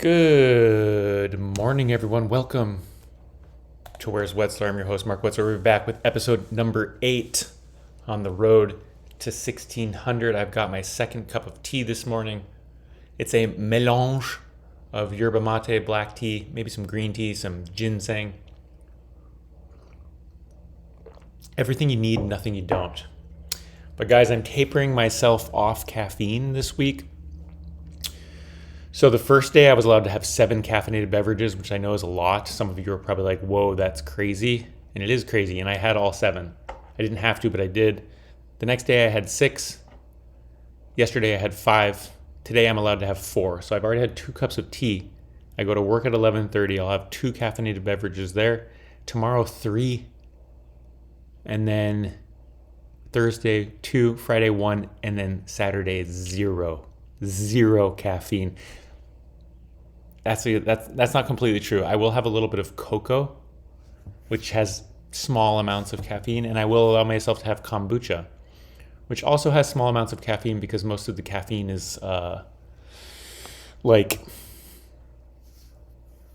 Good morning, everyone. Welcome to Where's Wetzler. I'm your host, Mark Wetzler. We're back with episode number 8 on the road to 1600. I've got my second cup of tea this morning. It's a mélange of yerba mate, black tea, maybe some green tea, some ginseng. Everything you need, nothing you don't. But guys, I'm tapering myself off caffeine this week. So the first day I was allowed to have 7 caffeinated beverages, which I know is a lot. Some of you are probably like, whoa, that's crazy. And it is crazy. And I had all 7. I didn't have to, but I did. The next day I had 6. Yesterday I had 5. Today I'm allowed to have 4. So I've already had 2 cups of tea. I go to work at 11:30. I'll have 2 caffeinated beverages there. Tomorrow 3. And then Thursday 2, Friday 1, and then Saturday 0. 0 caffeine. That's not completely true. I will have a little bit of cocoa, which has small amounts of caffeine, and I will allow myself to have kombucha, which also has small amounts of caffeine because most of the caffeine is like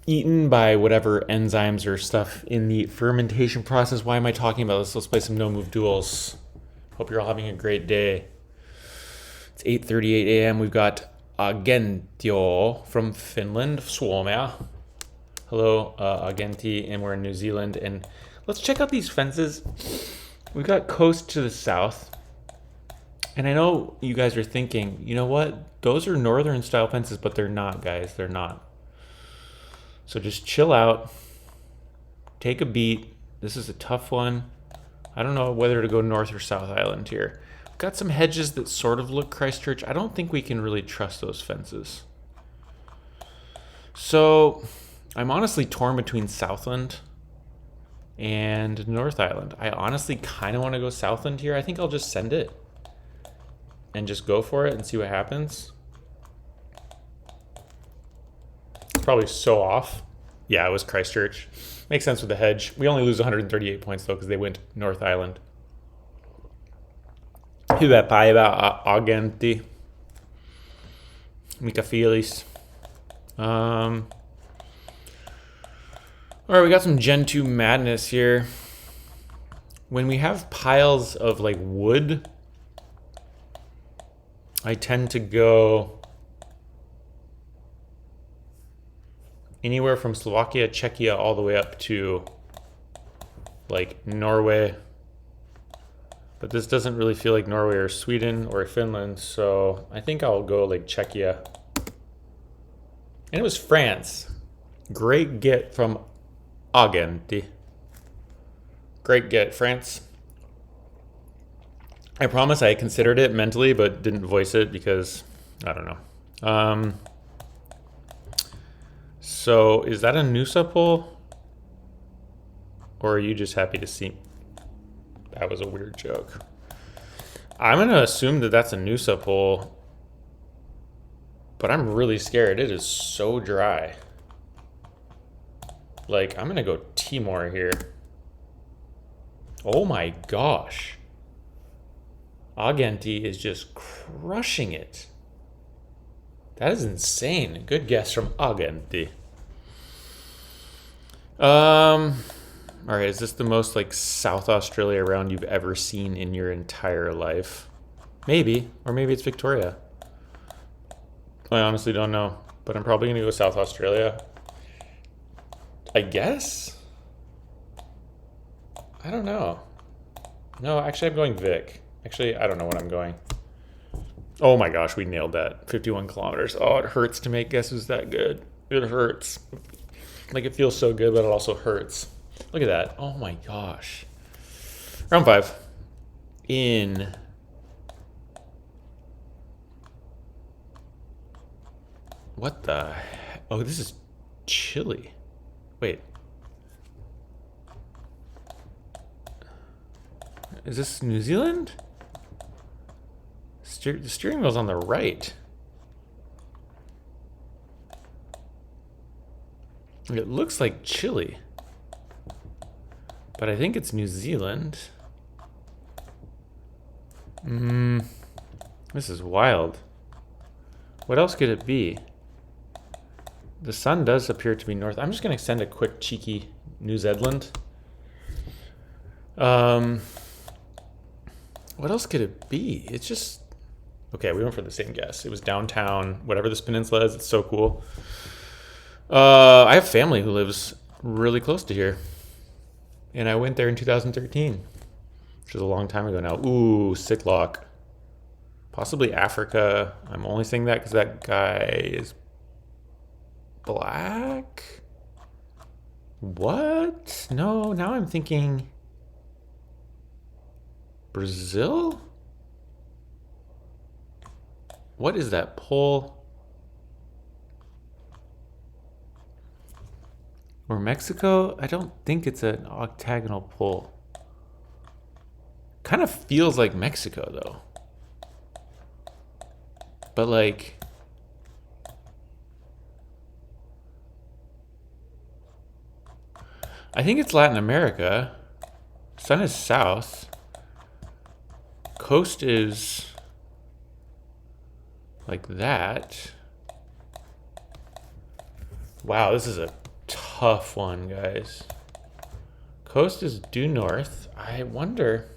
eaten by whatever enzymes or stuff in the fermentation process. Why am I talking about this? Let's play some No Move Duels. Hope you're all having a great day. It's 8:38 a.m. We've got Agentio from Finland, Suomea. Hello, Agenti, and we're in New Zealand. And let's check out these fences. We've got coast to the south. And I know you guys are thinking, you know what? Those are northern style fences, but they're not, guys. They're not. So just chill out. Take a beat. This is a tough one. I don't know whether to go North or South Island here. Got some hedges that sort of look Christchurch. I don't think we can really trust those fences. So I'm honestly torn between Southland and North Island. I honestly kind of want to go Southland here. I think I'll just send it and just go for it and see what happens. It's probably so off. Yeah, it was Christchurch. Makes sense with the hedge. We only lose 138 points though because they went North Island. Hyvä päivää, Agenti. Mikä fiilis? All right, we got some Gen 2 madness here. When we have piles of like wood, I tend to go anywhere from Slovakia, Czechia, all the way up to like Norway. But this doesn't really feel like Norway or Sweden or Finland, so I think I'll go like Czechia. And it was France. Great get from Agenti. Great get, France. I promise I considered it mentally, but didn't voice it because, I don't know. So is that a Noosa pull? Or are you just happy to see? That was a weird joke. I'm going to assume that that's a Noosa pull, but I'm really scared. It is so dry. Like, I'm going to go Timor here. Oh my gosh. Agenti is just crushing it. That is insane. Good guess from Agenti. All right, is this the most like South Australia round you've ever seen in your entire life? Maybe, or maybe it's Victoria. I honestly don't know, but I'm probably gonna go South Australia. I guess? I don't know. No, actually I'm going Vic. Actually, I don't know what I'm going. Oh my gosh, we nailed that. 51 kilometers. Oh, it hurts to make guesses that good. It hurts. Like it feels so good, but it also hurts. Look at that. Oh my gosh. Round 5. In. What the? Oh, this is chilly. Wait. Is this New Zealand? The steering wheel's on the right. It looks like Chile. But I think it's New Zealand. This is wild. What else could it be? The sun does appear to be north. I'm just going to send a quick cheeky New Zealand. What else could it be? It's just... Okay, we went for the same guess. It was downtown, whatever this peninsula is. It's so cool. I have family who lives really close to here. And I went there in 2013, which is a long time ago now. Ooh, Sicklock. Possibly Africa. I'm only saying that because that guy is black? What? No, now I'm thinking Brazil? What is that pole? Or Mexico? I don't think it's an octagonal pole. Kind of feels like Mexico though. But like, I think it's Latin America. Sun is south. Coast is like that. Wow, this is a tough one, guys. Coast is due north. I wonder.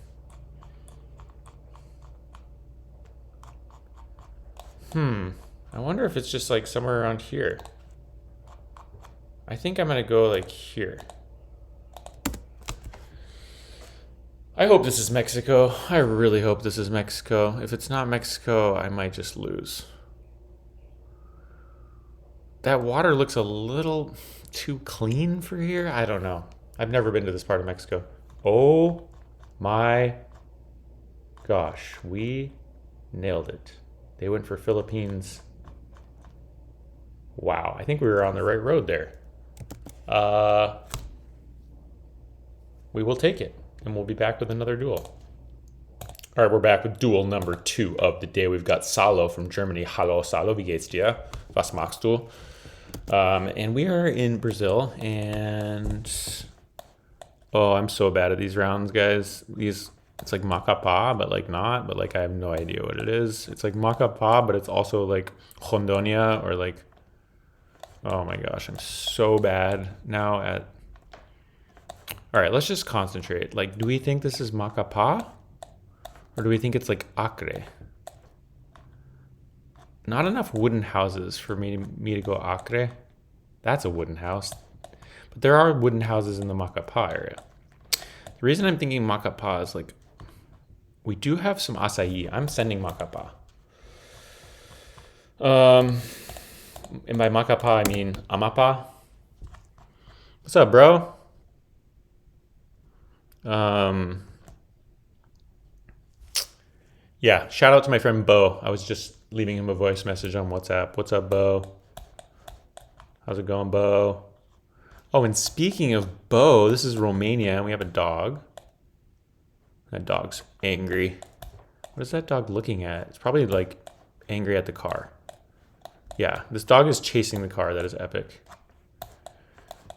I wonder if it's just like somewhere around here. I think I'm gonna go like here. I hope this is Mexico. I really hope this is Mexico. If it's not Mexico, I might just lose. That water looks a little too clean for here. I don't know. I've never been to this part of Mexico. Oh my gosh, we nailed it. They went for Philippines. Wow, I think we were on the right road there. We will take it, and we'll be back with another duel. All right, we're back with duel number 2 of the day. We've got Salo from Germany. Hallo, Salo, wie geht's dir? Was machst du? And we are in Brazil, and oh, I'm so bad at these rounds, guys. It's like Macapá, but like not, but like I have no idea what it is. It's like Macapá, but it's also like Rondônia or like, oh my gosh, I'm so bad now at... All right, let's just concentrate. Like, do we think this is Macapá? Or do we think it's like Acre? Not enough wooden houses for me to go Acre. That's a wooden house. But there are wooden houses in the Macapá area. The reason I'm thinking Macapá is like, we do have some acai. I'm sending Macapá. And by Macapá, I mean Amapá. What's up, bro? Yeah, shout out to my friend Bo. I was just leaving him a voice message on WhatsApp. What's up, Bo? How's it going, Bo? Oh, and speaking of Bo, this is Romania, and we have a dog. That dog's angry. What is that dog looking at? It's probably like angry at the car. Yeah, this dog is chasing the car. That is epic.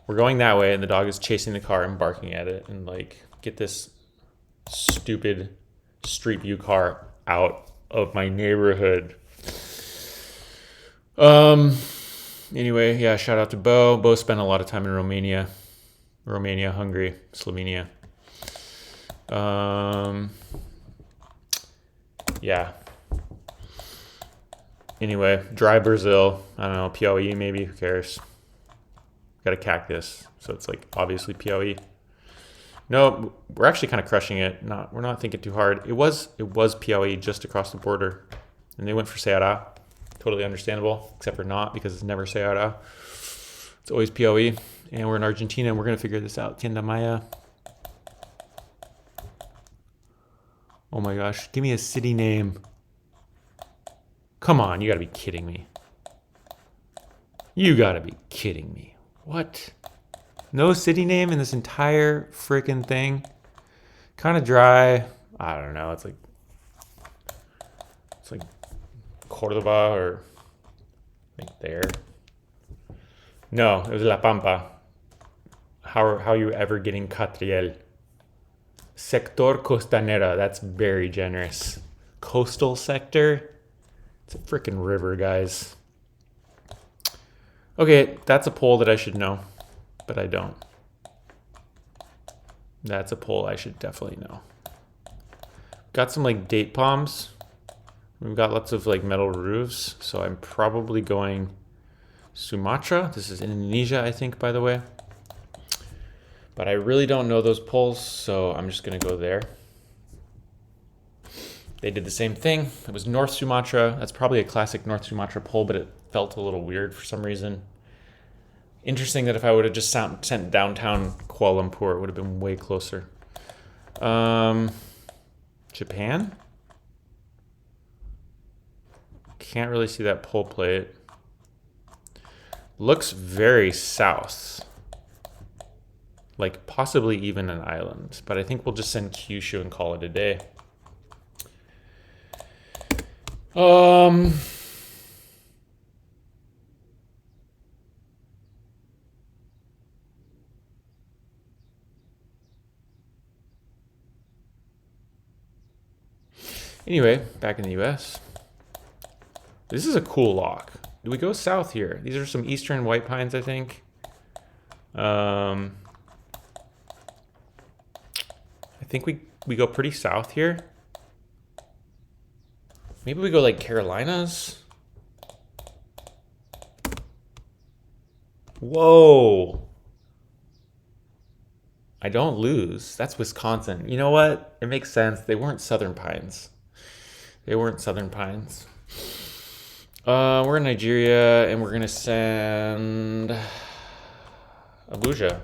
We're going that way, and the dog is chasing the car and barking at it. And like, get this stupid Street View car out of my neighborhood. Anyway, yeah, shout out to Bo. Bo spent a lot of time in Romania, Hungary, Slovenia. Yeah. Anyway, dry Brazil. I don't know, Piauí maybe, who cares? Got a cactus, so it's like obviously Piauí. No, we're actually kind of crushing it. We're not thinking too hard. It was Piauí just across the border, and they went for Ceará. Totally understandable, except for not, because it's never Ceará. It's always Piauí, and we're in Argentina, and we're gonna figure this out. Tienda Maya. Oh my gosh, give me a city name. Come on, you gotta be kidding me. You gotta be kidding me. What? No city name in this entire freaking thing? Kind of dry. I don't know. It's like Cordoba or like there. No, it was La Pampa. How are you ever getting Catriel? Sector Costanera. That's very generous. Coastal sector. It's a freaking river, guys. Okay, that's a poll that I should know, but I don't. That's a poll I should definitely know. Got some like date palms. We've got lots of like metal roofs, so I'm probably going Sumatra. This is Indonesia, I think, by the way. But I really don't know those polls, so I'm just gonna go there. They did the same thing. It was North Sumatra. That's probably a classic North Sumatra poll, but it felt a little weird for some reason. Interesting that if I would have just sent downtown Kuala Lumpur, it would have been way closer. Japan? Can't really see that poll plate. Looks very south. Like possibly even an island. But I think we'll just send Kyushu and call it a day. Anyway, back in the US. This is a cool lock. Do we go south here? These are some eastern white pines, I think. I think we go pretty south here. Maybe we go like Carolinas. Whoa. I don't lose. That's Wisconsin. You know what? It makes sense. They weren't southern pines. They weren't southern pines. We're in Nigeria, and we're going to send Abuja.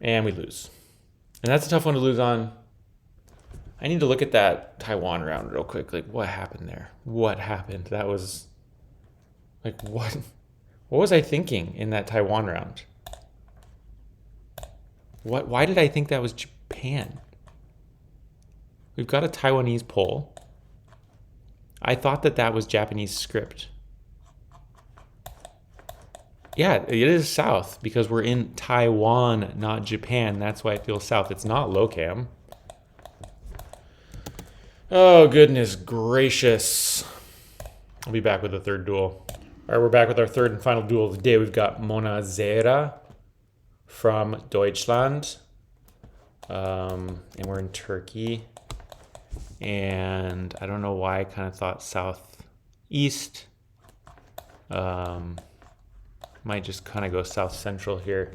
And we lose. And that's a tough one to lose on. I need to look at that Taiwan round real quick. Like, what happened there? What happened? That was... Like, what? What was I thinking in that Taiwan round? Why did I think that was Japan? We've got a Taiwanese poll. I thought that was Japanese script. Yeah, it is south because we're in Taiwan, not Japan. That's why it feels south. It's not LOCAM. Oh, goodness gracious. I'll be back with the third duel. All right, we're back with our third and final duel of the day. We've got Monazera from Deutschland. And we're in Turkey. And I don't know why I kind of thought southeast. Might just kind of go south central here.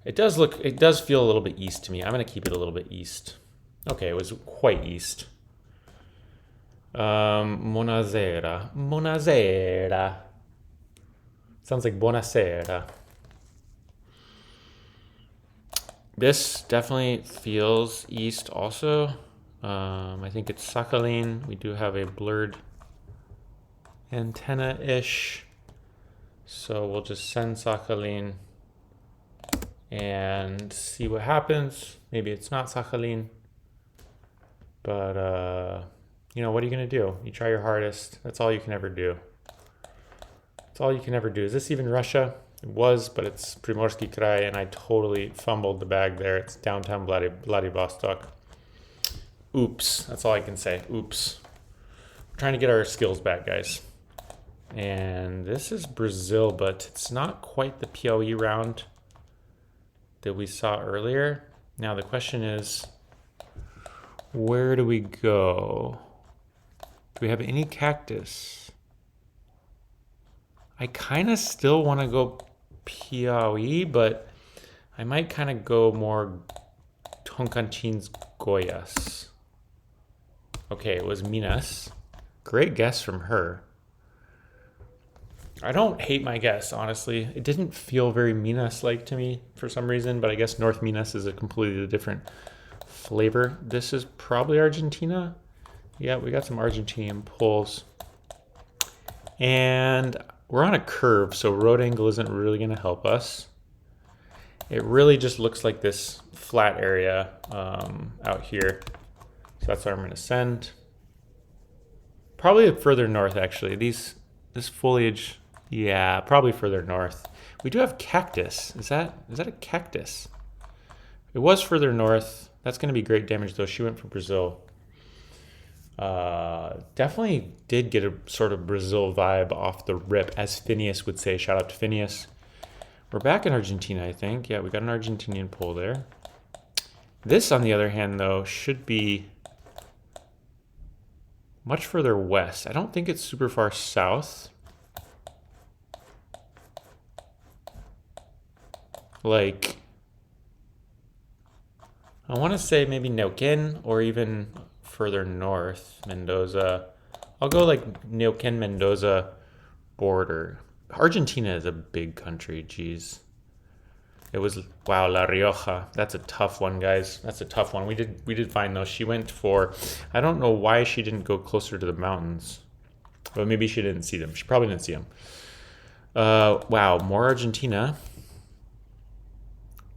It does feel a little bit east to me. I'm going to keep it a little bit east. Okay, it was quite east. Monazera. Sounds like buonasera. This definitely feels east also. I think it's Sakhalin. We do have a blurred antenna-ish. So we'll just send Sakhalin and see what happens. Maybe it's not Sakhalin. But, you know, what are you going to do? You try your hardest. That's all you can ever do. That's all you can ever do. Is this even Russia? It was, but it's Primorsky Krai, and I totally fumbled the bag there. It's downtown Vladivostok. Oops. That's all I can say. Oops. We're trying to get our skills back, guys. And this is Brazil, but it's not quite the PoE round that we saw earlier. Now the question is, where do we go? Do we have any cactus? I kind of still want to go PoE, but I might kind of go more Tocantins Goiás. Okay, it was Minas. Great guess from her. I don't hate my guess, honestly. It didn't feel very Minas-like to me for some reason, but I guess North Minas is a completely different flavor. This is probably Argentina. Yeah, we got some Argentinian pulls. And we're on a curve, so road angle isn't really going to help us. It really just looks like this flat area out here. So that's what I'm going to send. Probably further north, actually. This foliage, yeah, probably further north. We do have cactus. Is that a cactus? It was further north. That's going to be great damage, though. She went for Brazil. Definitely did get a sort of Brazil vibe off the rip, as Phineas would say. Shout out to Phineas. We're back in Argentina, I think. Yeah, we got an Argentinian poll there. This, on the other hand, though, should be much further west. I don't think it's super far south. Like, I want to say maybe Neuquén or even further north, Mendoza. I'll go like Neuquén, Mendoza border. Argentina is a big country, geez. It was, wow, La Rioja. That's a tough one, guys. That's a tough one. We did find those. She went for, I don't know why she didn't go closer to the mountains. But maybe she didn't see them. She probably didn't see them. Wow, more Argentina.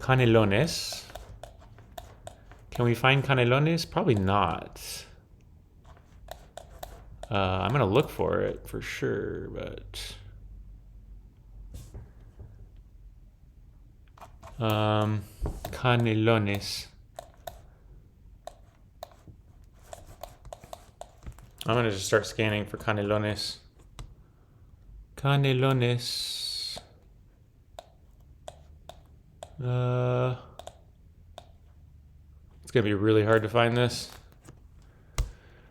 Canelones. Can we find Canelones? Probably not. I'm gonna look for it for sure, but Canelones. I'm gonna just start scanning for Canelones. Canelones. It's gonna be really hard to find this,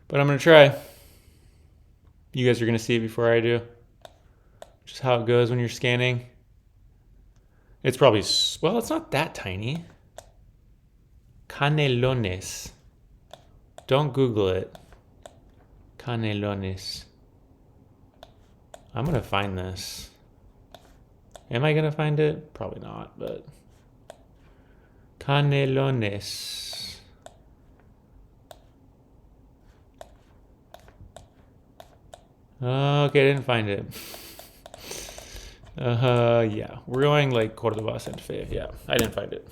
but I'm gonna try. You guys are gonna see it before I do. Just how it goes when you're scanning. It's probably, well, it's not that tiny. Canelones. Don't Google it. Canelones. I'm gonna find this. Am I gonna find it? Probably not, but Canelones. Okay, I didn't find it. Yeah, we're going like Cordoba, Santa Fe. Yeah, I didn't find it.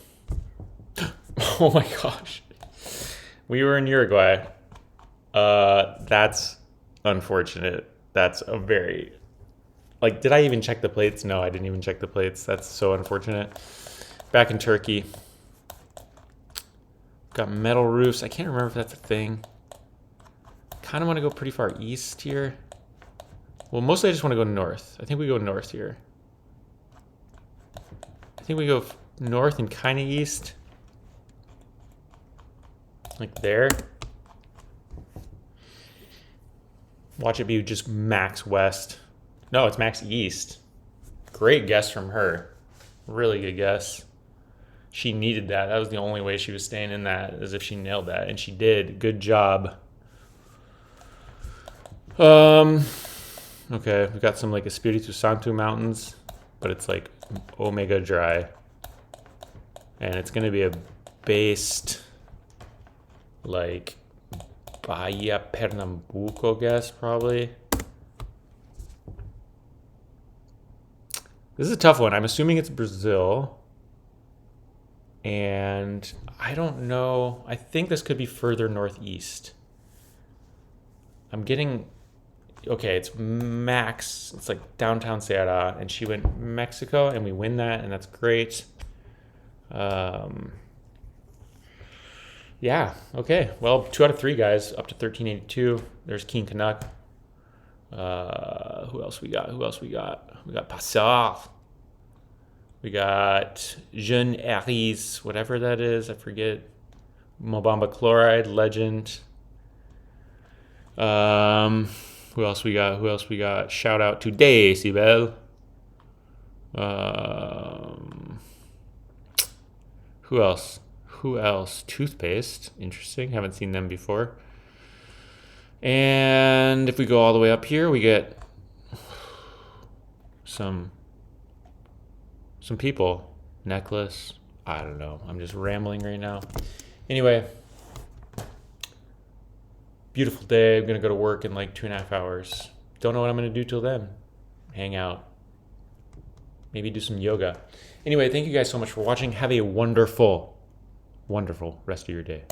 Oh my gosh, we were in Uruguay. That's unfortunate. That's a very, like, did I even check the plates? No, I didn't even check the plates. That's so unfortunate. Back in Turkey. Got metal roofs. I can't remember if that's a thing. Kind of want to go pretty far east here. Well, mostly I just want to go north. I think we go north here. I think we go north and kind of east. Like there. Watch it be just max west. No, it's max east. Great guess from her. Really good guess. She needed that. That was the only way she was staying in that, as if she nailed that. And she did. Good job. Okay, we got some like Espiritu Santo mountains, but it's like omega dry. And it's gonna be a based like Bahia Pernambuco guess probably. This is a tough one. I'm assuming it's Brazil. And I don't know. I think this could be further northeast. I'm getting, okay, it's max. It's like downtown Ceará, and she went Mexico, and we win that, and that's great. Yeah, okay. Well, 2 out of 3 guys, up to 1382. There's Keen Canuck. Who else we got? We got Passard. We got Jeune Aries, whatever that is, I forget. Mobamba Chloride, Legend. Who else we got? Shout out to Decibel. Who else? Toothpaste. Interesting. Haven't seen them before. And if we go all the way up here, we get some people. Necklace. I don't know. I'm just rambling right now. Anyway, beautiful day. I'm going to go to work in like 2.5 hours. Don't know what I'm going to do till then. Hang out. Maybe do some yoga. Anyway, thank you guys so much for watching. Have a wonderful, wonderful rest of your day.